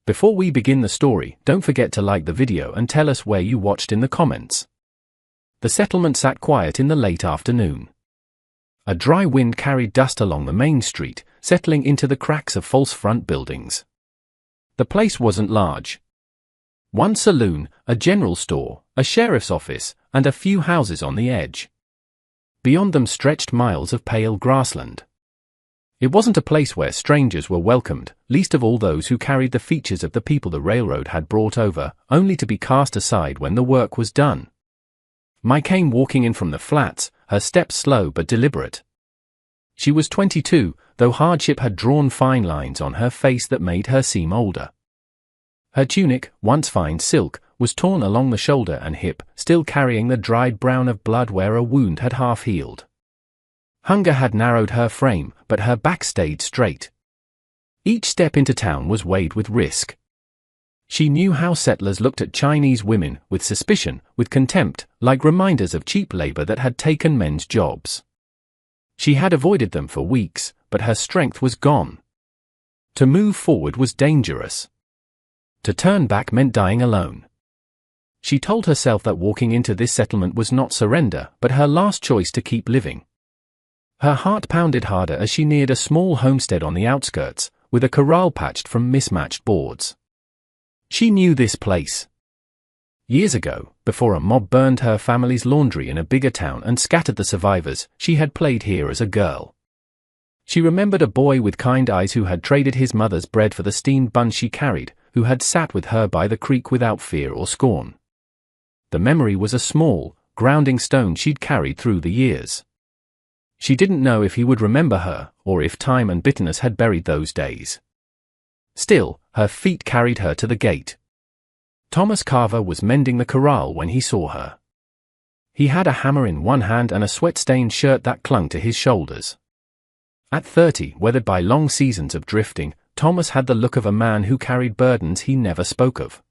Before we begin the story, don't forget to like the video and tell us where you watched in the comments. The settlement sat quiet in the late afternoon. A dry wind carried dust along the main street, settling into the cracks of false front buildings. The place wasn't large. One saloon, a general store, a sheriff's office, and a few houses on the edge. Beyond them stretched miles of pale grassland. It wasn't a place where strangers were welcomed, least of all those who carried the features of the people the railroad had brought over, only to be cast aside when the work was done. Mai came walking in from the flats, her steps slow but deliberate. She was 22, though hardship had drawn fine lines on her face that made her seem older. Her tunic, once fine silk, was torn along the shoulder and hip, still carrying the dried brown of blood where a wound had half healed. Hunger had narrowed her frame, but her back stayed straight. Each step into town was weighed with risk. She knew how settlers looked at Chinese women, with suspicion, with contempt, like reminders of cheap labor that had taken men's jobs. She had avoided them for weeks, but her strength was gone. To move forward was dangerous. To turn back meant dying alone. She told herself that walking into this settlement was not surrender, but her last choice to keep living. Her heart pounded harder as she neared a small homestead on the outskirts, with a corral patched from mismatched boards. She knew this place. Years ago, before a mob burned her family's laundry in a bigger town and scattered the survivors, she had played here as a girl. She remembered a boy with kind eyes who had traded his mother's bread for the steamed buns she carried, who had sat with her by the creek without fear or scorn. The memory was a small, grounding stone she'd carried through the years. She didn't know if he would remember her, or if time and bitterness had buried those days. Still, her feet carried her to the gate. Thomas Carver was mending the corral when he saw her. He had a hammer in one hand and a sweat-stained shirt that clung to his shoulders. At 30, weathered by long seasons of drifting, Thomas had the look of a man who carried burdens he never spoke of.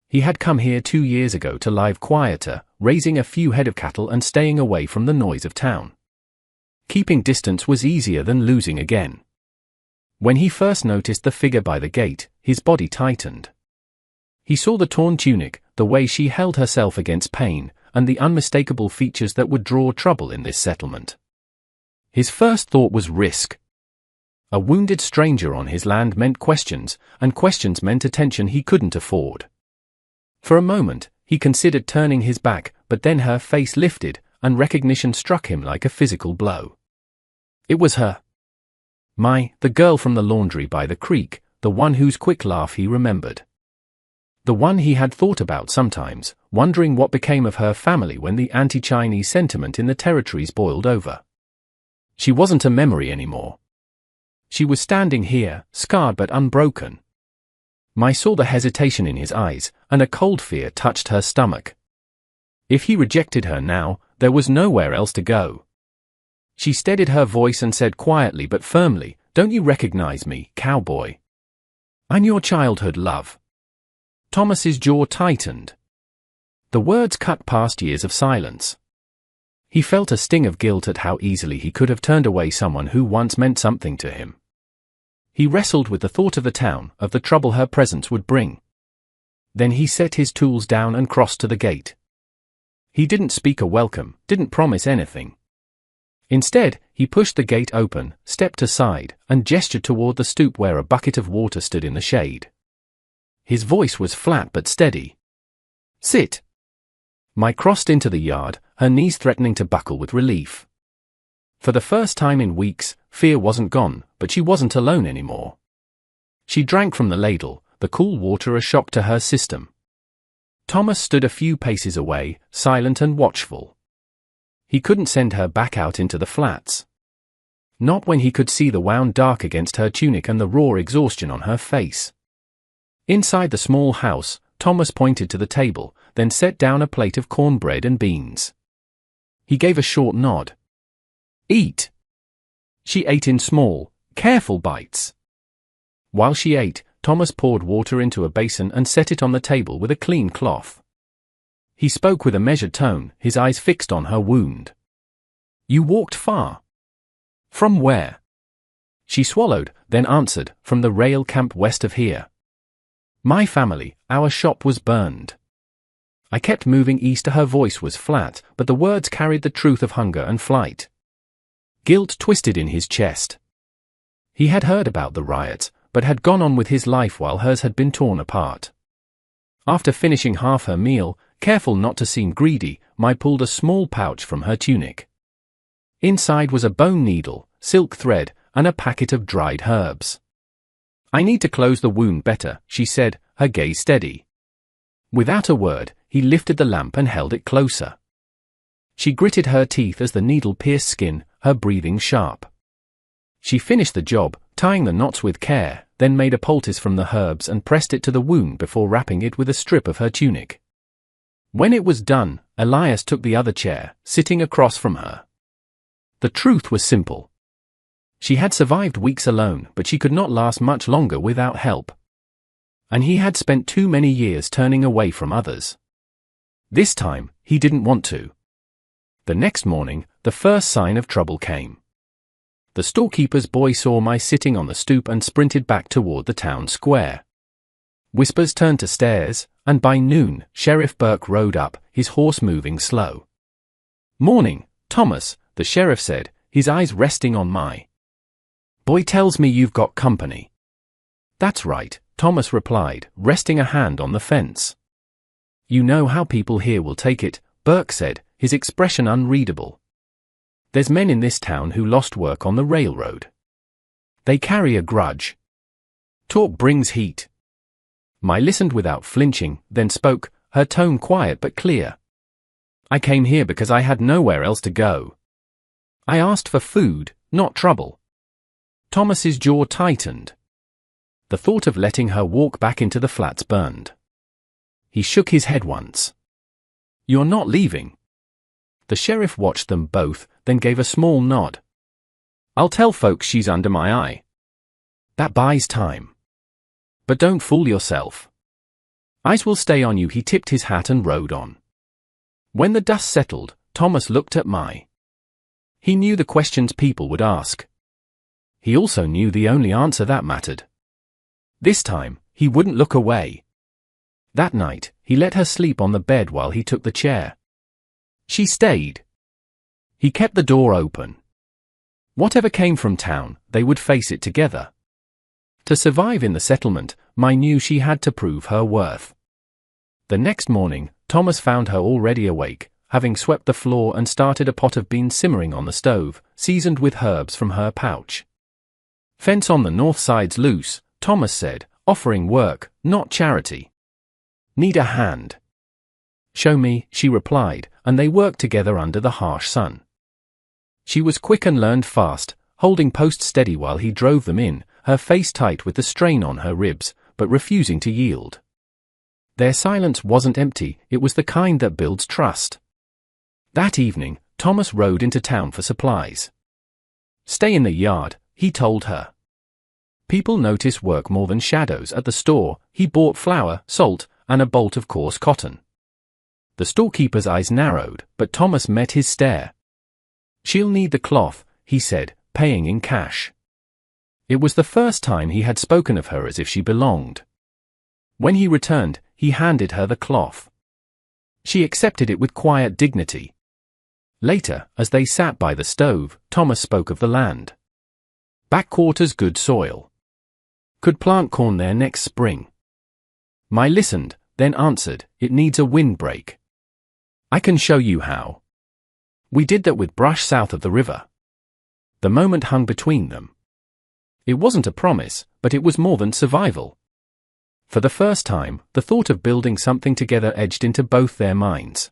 He had come here 2 years ago to live quieter, raising a few head of cattle and staying away from the noise of town. Keeping distance was easier than losing again. When he first noticed the figure by the gate, his body tightened. He saw the torn tunic, the way she held herself against pain, and the unmistakable features that would draw trouble in this settlement. His first thought was risk. A wounded stranger on his land meant questions, and questions meant attention he couldn't afford. For a moment, he considered turning his back, but then her face lifted, and recognition struck him like a physical blow. It was her. Mai, the girl from the laundry by the creek, the one whose quick laugh he remembered. The one he had thought about sometimes, wondering what became of her family when the anti-Chinese sentiment in the territories boiled over. She wasn't a memory anymore. She was standing here, scarred but unbroken. Mai saw the hesitation in his eyes, and a cold fear touched her stomach. If he rejected her now, there was nowhere else to go. She steadied her voice and said quietly but firmly, "Don't you recognize me, Cowboy? I'm your childhood love." Thomas's jaw tightened. The words cut past years of silence. He felt a sting of guilt at how easily he could have turned away someone who once meant something to him. He wrestled with the thought of the town, of the trouble her presence would bring. Then he set his tools down and crossed to the gate. He didn't speak a welcome, didn't promise anything. Instead, he pushed the gate open, stepped aside, and gestured toward the stoop where a bucket of water stood in the shade. His voice was flat but steady. "Sit." Mai crossed into the yard, her knees threatening to buckle with relief. For the first time in weeks, fear wasn't gone, but she wasn't alone anymore. She drank from the ladle, the cool water a shock to her system. Thomas stood a few paces away, silent and watchful. He couldn't send her back out into the flats. Not when he could see the wound dark against her tunic and the raw exhaustion on her face. Inside the small house, Thomas pointed to the table, then set down a plate of cornbread and beans. He gave a short nod. "Eat." She ate in small, careful bites. While she ate, Thomas poured water into a basin and set it on the table with a clean cloth. He spoke with a measured tone, his eyes fixed on her wound. "You walked far." "From where?" She swallowed, then answered, "From the rail camp west of here." My family, our shop was burned. I kept moving east. Her voice was flat, but the words carried the truth of hunger and flight. Guilt twisted in his chest. He had heard about the riots, but had gone on with his life while hers had been torn apart. After finishing half her meal, careful not to seem greedy, Mai pulled a small pouch from her tunic. Inside was a bone needle, silk thread, and a packet of dried herbs. I need to close the wound better, she said, her gaze steady. Without a word, he lifted the lamp and held it closer. She gritted her teeth as the needle pierced skin, her breathing sharp. She finished the job, tying the knots with care, then made a poultice from the herbs and pressed it to the wound before wrapping it with a strip of her tunic. When it was done, Elias took the other chair, sitting across from her. The truth was simple. She had survived weeks alone, but she could not last much longer without help. And he had spent too many years turning away from others. This time, he didn't want to. The next morning, the first sign of trouble came. The storekeeper's boy saw Mai sitting on the stoop and sprinted back toward the town square. Whispers turned to stares, and by noon, Sheriff Burke rode up, his horse moving slow. "Morning, Thomas," the sheriff said, his eyes resting on Mai. "Boy tells me you've got company." "That's right," Thomas replied, resting a hand on the fence. "You know how people here will take it," Burke said, his expression unreadable. "There's men in this town who lost work on the railroad. They carry a grudge. Talk brings heat." Mai listened without flinching, then spoke, her tone quiet but clear. "I came here because I had nowhere else to go. I asked for food, not trouble." Thomas's jaw tightened. The thought of letting her walk back into the flats burned. He shook his head once. "You're not leaving?" The sheriff watched them both, then gave a small nod. "I'll tell folks she's under my eye. That buys time. But don't fool yourself. Eyes will stay on you." He tipped his hat and rode on. When the dust settled, Thomas looked at Mai. He knew the questions people would ask. He also knew the only answer that mattered. This time, he wouldn't look away. That night, he let her sleep on the bed while he took the chair. She stayed. He kept the door open. Whatever came from town, they would face it together. To survive in the settlement, Mai knew she had to prove her worth. The next morning, Thomas found her already awake, having swept the floor and started a pot of beans simmering on the stove, seasoned with herbs from her pouch. "Fence on the north side's loose," Thomas said, offering work, not charity. "Need a hand?" "Show me," she replied, and they worked together under the harsh sun. She was quick and learned fast, holding posts steady while he drove them in, her face tight with the strain on her ribs, but refusing to yield. Their silence wasn't empty, it was the kind that builds trust. That evening, Thomas rode into town for supplies. "Stay in the yard," he told her. "People notice work more than shadows." At the store, he bought flour, salt, and a bolt of coarse cotton. The storekeeper's eyes narrowed, but Thomas met his stare. "She'll need the cloth," he said, paying in cash. It was the first time he had spoken of her as if she belonged. When he returned, he handed her the cloth. She accepted it with quiet dignity. Later, as they sat by the stove, Thomas spoke of the land. Backwaters, good soil. Could plant corn there next spring. Mai listened, then answered, "It needs a windbreak. I can show you how. We did that with brush south of the river." The moment hung between them. It wasn't a promise, but it was more than survival. For the first time, the thought of building something together edged into both their minds.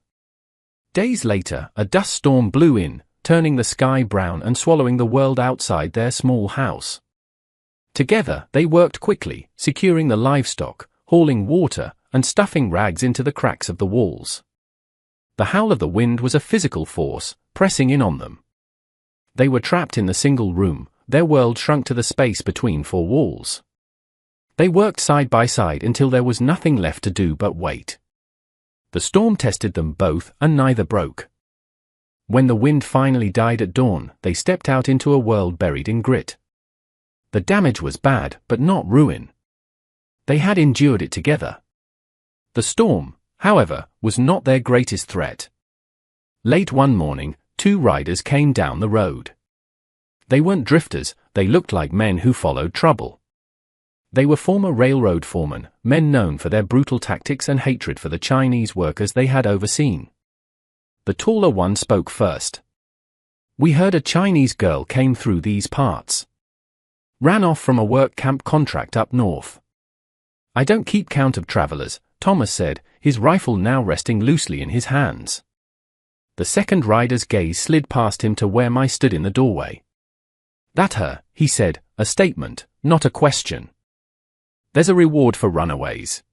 Days later, a dust storm blew in, turning the sky brown and swallowing the world outside their small house. Together, they worked quickly, securing the livestock, hauling water, and stuffing rags into the cracks of the walls. The howl of the wind was a physical force, pressing in on them. They were trapped in the single room, their world shrunk to the space between four walls. They worked side by side until there was nothing left to do but wait. The storm tested them both, and neither broke. When the wind finally died at dawn, they stepped out into a world buried in grit. The damage was bad, but not ruin. They had endured it together. The storm, however, was not their greatest threat. Late one morning, two riders came down the road. They weren't drifters, they looked like men who followed trouble. They were former railroad foremen, men known for their brutal tactics and hatred for the Chinese workers they had overseen. The taller one spoke first. "We heard a Chinese girl came through these parts. Ran off from a work camp contract up north. I don't keep count of travelers," Thomas said, his rifle now resting loosely in his hands. The second rider's gaze slid past him to where I stood in the doorway. "That her," he said, a statement, not a question. "There's a reward for runaways.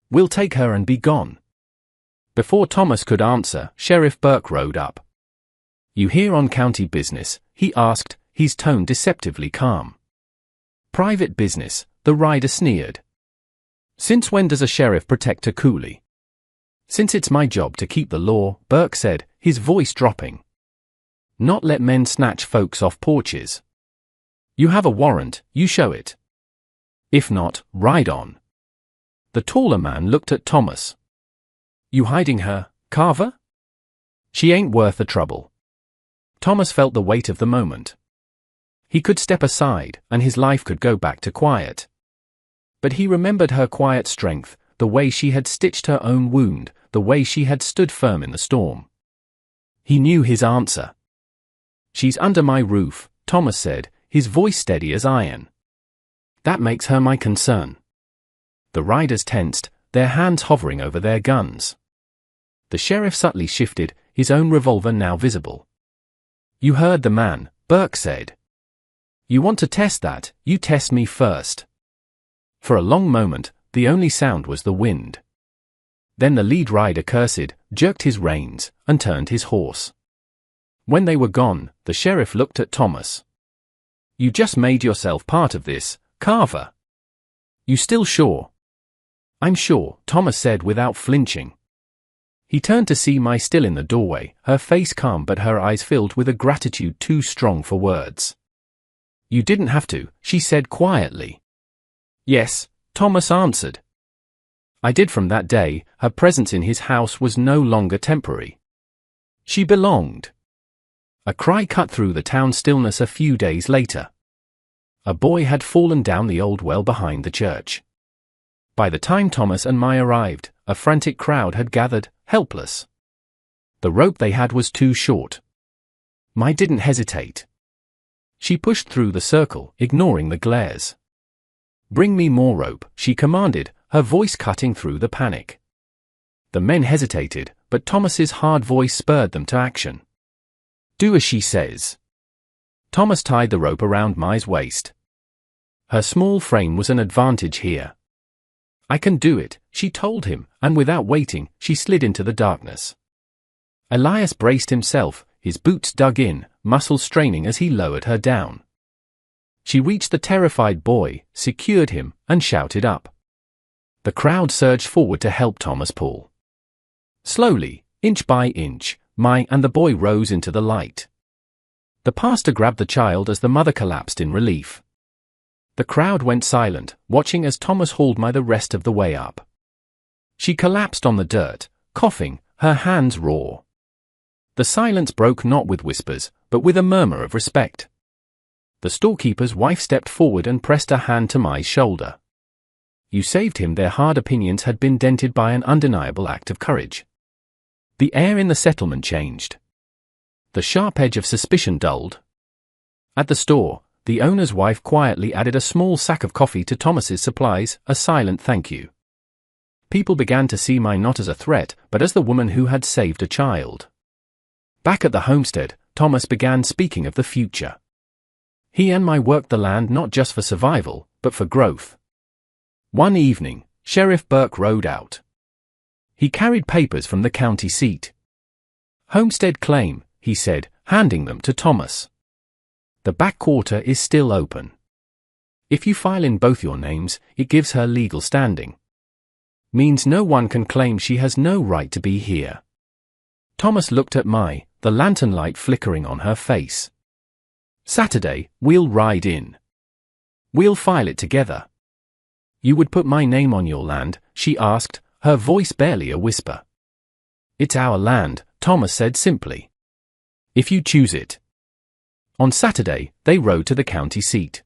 We'll take her and be gone." Before Thomas could answer, Sheriff Burke rode up. "You here on county business?" he asked, his tone deceptively calm. "Private business," the rider sneered. "Since when does a sheriff protect a coolie?" "Since it's my job to keep the law," Burke said, his voice dropping. "Not let men snatch folks off porches. You have a warrant, you show it. If not, ride on." The taller man looked at Thomas. "You hiding her, Carver?" "She ain't worth the trouble." Thomas felt the weight of the moment. He could step aside, and his life could go back to quiet. But he remembered her quiet strength, the way she had stitched her own wound, the way she had stood firm in the storm. He knew his answer. "She's under my roof," Thomas said, his voice steady as iron. "That makes her my concern." The riders tensed, their hands hovering over their guns. The sheriff subtly shifted, his own revolver now visible. "You heard the man," Burke said. "You want to test that, you test me first." For a long moment, the only sound was the wind. Then the lead rider cursed, jerked his reins, and turned his horse. When they were gone, the sheriff looked at Thomas. "You just made yourself part of this, Carver. You still sure?" "I'm sure," Thomas said without flinching. He turned to see Mai still in the doorway, her face calm but her eyes filled with a gratitude too strong for words. "You didn't have to," she said quietly. "Yes," Thomas answered. "I did." From that day, her presence in his house was no longer temporary. She belonged. A cry cut through the town stillness a few days later. A boy had fallen down the old well behind the church. By the time Thomas and Mai arrived, a frantic crowd had gathered, helpless. The rope they had was too short. Mai didn't hesitate. She pushed through the circle, ignoring the glares. "Bring me more rope," she commanded, her voice cutting through the panic. The men hesitated, but Thomas's hard voice spurred them to action. "Do as she says." Thomas tied the rope around Mai's waist. Her small frame was an advantage here. "I can do it," she told him, and without waiting, she slid into the darkness. Elias braced himself, his boots dug in, muscles straining as he lowered her down. She reached the terrified boy, secured him, and shouted up. The crowd surged forward to help Thomas pull. Slowly, inch by inch, Mai and the boy rose into the light. The pastor grabbed the child as the mother collapsed in relief. The crowd went silent, watching as Thomas hauled Mai the rest of the way up. She collapsed on the dirt, coughing, her hands raw. The silence broke not with whispers, but with a murmur of respect. The storekeeper's wife stepped forward and pressed a hand to Mai's shoulder. "You saved him." Their hard opinions had been dented by an undeniable act of courage. The air in the settlement changed. The sharp edge of suspicion dulled. At the store, the owner's wife quietly added a small sack of coffee to Thomas's supplies, a silent thank you. People began to see Mai not as a threat, but as the woman who had saved a child. Back at the homestead, Thomas began speaking of the future. He and Mai worked the land not just for survival, but for growth. One evening, Sheriff Burke rode out. He carried papers from the county seat. "Homestead claim," he said, handing them to Thomas. "The back quarter is still open. If you file in both your names, it gives her legal standing. Means no one can claim she has no right to be here." Thomas looked at Mai, the lantern light flickering on her face. "Saturday, we'll ride in. We'll file it together. You would put my name on your land?" she asked, her voice barely a whisper. "It's our land," Thomas said simply. "If you choose it." On Saturday, they rode to the county seat.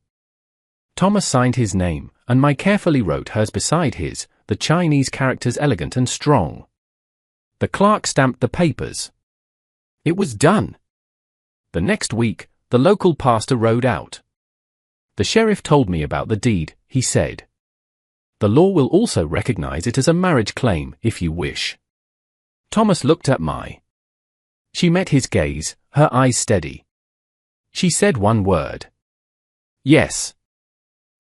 Thomas signed his name, and Mai carefully wrote hers beside his, the Chinese characters elegant and strong. The clerk stamped the papers. It was done. The next week, the local pastor rode out. "The sheriff told me about the deed," he said. "The law will also recognize it as a marriage claim, if you wish." Thomas looked at Mai. She met his gaze, her eyes steady. She said one word. "Yes."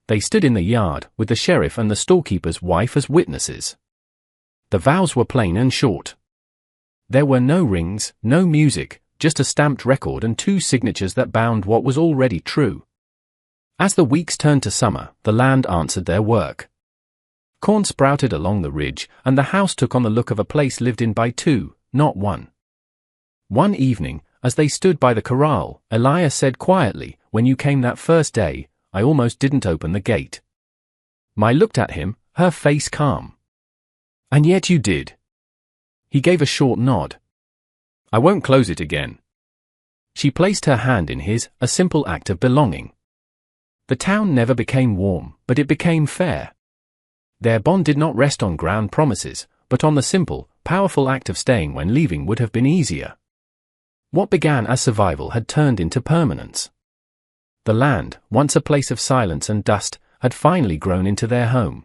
They stood in the yard, with the sheriff and the storekeeper's wife as witnesses. The vows were plain and short. There were no rings, no music, just a stamped record and 2 signatures that bound what was already true. As the weeks turned to summer, the land answered their work. Corn sprouted along the ridge, and the house took on the look of a place lived in by 2, not 1. One evening, as they stood by the corral, Elia said quietly, "When you came that first day, I almost didn't open the gate." Mai looked at him, her face calm. "And yet you did." He gave a short nod. "I won't close it again." She placed her hand in his, a simple act of belonging. The town never became warm, but it became fair. Their bond did not rest on grand promises, but on the simple, powerful act of staying when leaving would have been easier. What began as survival had turned into permanence. The land, once a place of silence and dust, had finally grown into their home.